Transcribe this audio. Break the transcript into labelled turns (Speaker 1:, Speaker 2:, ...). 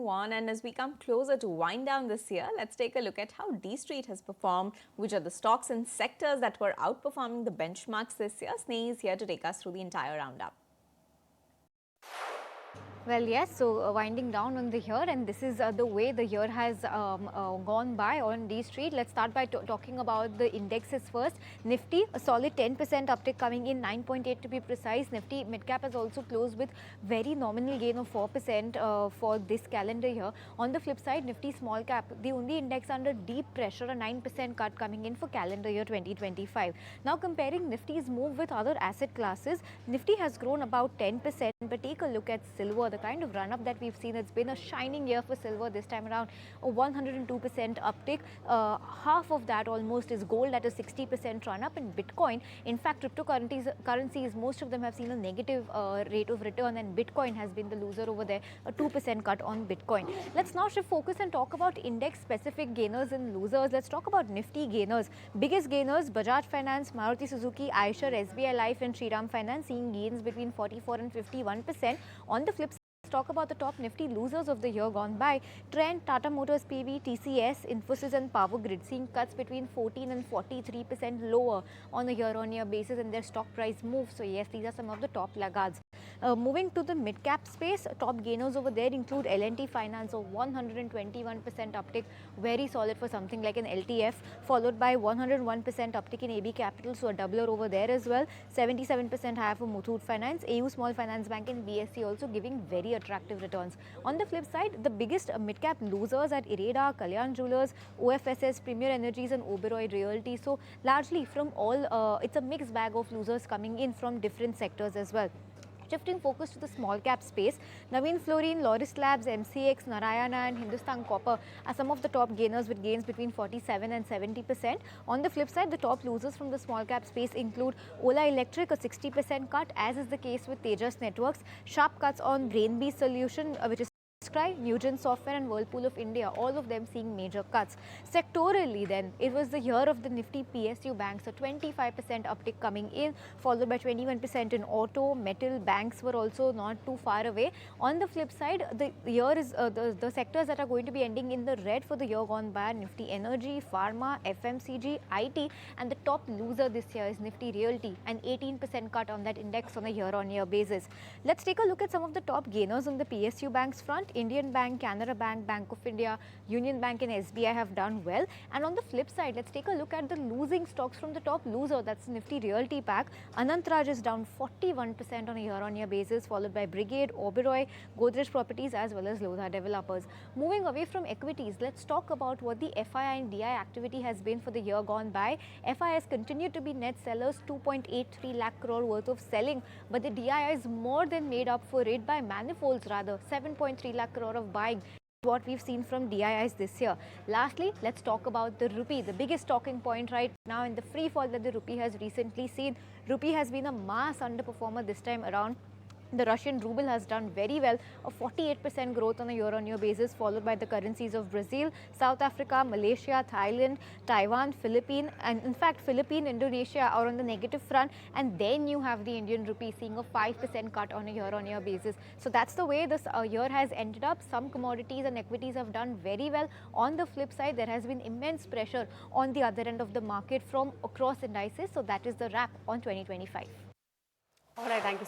Speaker 1: move on, and as we come closer to wind down this year, let's take a look at how D Street has performed, which are the stocks and sectors that were outperforming the benchmarks this year. Sneh is here to take us through the entire roundup.
Speaker 2: Well, yes, so winding down on the year, and this is the way the year has gone by on D Street. Let's start by talking about the indexes first. Nifty, a solid 10% uptick coming in, 9.8 to be precise. Nifty Midcap has also closed with very nominal gain of 4% for this calendar year. On the flip side, Nifty Smallcap, the only index under deep pressure, a 9% cut coming in for calendar year 2025. Now comparing Nifty's move with other asset classes, Nifty has grown about 10%, but take a look at silver. The kind of run-up that we've seen, it's been a shining year for silver this time around, a 102% uptick. Half of that almost is gold at a 60% run-up, and Bitcoin, in fact, cryptocurrencies, most of them have seen a negative rate of return, and Bitcoin has been the loser over there, a 2% cut on Bitcoin. Let's now shift focus and talk about index-specific gainers and losers. Let's talk about Nifty gainers. Biggest gainers, Bajaj Finance, Maruti Suzuki, Eicher, SBI Life and Shriram Finance, seeing gains between 44 and 51%. On the flip side, let's talk about the top Nifty losers of the year gone by. Trend, Tata Motors PV, TCS, Infosys and Power Grid seeing cuts between 14 and 43% lower on a year-on-year basis in their stock price move. So yes, these are some of the top laggards. Moving to the mid-cap space, top gainers over there include L&T Finance, a 121% uptick, very solid for something like an LTF, followed by 101% uptick in AB Capital, so a doubler over there as well. 77% higher for Muthoot Finance, AU Small Finance Bank and BSE also giving very attractive returns. On the flip side, the biggest mid-cap losers at Ireda, Kalyan Jewellers, OFSS, Premier Energies and Oberoi Realty. So largely from all, it's a mixed bag of losers coming in from different sectors as well. Shifting focus to the small cap space, Navin Fluorine, Loris Labs, MCX, Narayana and Hindustan Copper are some of the top gainers with gains between 47 and 70%. On the flip side, the top losers from the small cap space include Ola Electric, a 60% cut, as is the case with Tejas Networks, sharp cuts on Brainbees Solution, which is Newgen Software and Whirlpool of India, all of them seeing major cuts. Sectorally then, it was the year of the Nifty PSU banks, a 25% uptick coming in, followed by 21% in auto, metal, banks were also not too far away. On the flip side, the year is the sectors that are going to be ending in the red for the year gone by, Nifty Energy, Pharma, FMCG, IT, and the top loser this year is Nifty Realty, an 18% cut on that index on a year-on-year basis. Let's take a look at some of the top gainers on the PSU banks front. Indian Bank, Canara Bank, Bank of India, Union Bank and SBI have done well. And on the flip side, let's take a look at the losing stocks from the top loser, that's Nifty Realty pack. Anantraj is down 41% on a year-on-year basis, followed by Brigade, Oberoi, Godrej Properties as well as Lodha Developers. Moving away from equities, let's talk about what the FII and DII activity has been for the year gone by. FIIs continue to be net sellers, 2.83 lakh crore worth of selling, but the DIIs more than made up for it by manifolds rather, 7.3 lakh crore of buying, what we've seen from DIIs this year. Lastly, let's talk about the rupee, the biggest talking point right now in the free fall that the rupee has recently seen. Rupee has been a mass underperformer this time around. The Russian ruble has done very well, a 48% growth on a year-on-year basis, followed by the currencies of Brazil, South Africa, Malaysia, Thailand, Taiwan, Philippines, and in fact, Philippines, Indonesia are on the negative front, and then you have the Indian rupee seeing a 5% cut on a year-on-year basis. So that's the way this year has ended up. Some commodities and equities have done very well. On the flip side, there has been immense pressure on the other end of the market from across indices. So that is the wrap on 2025.
Speaker 3: All right, thank you.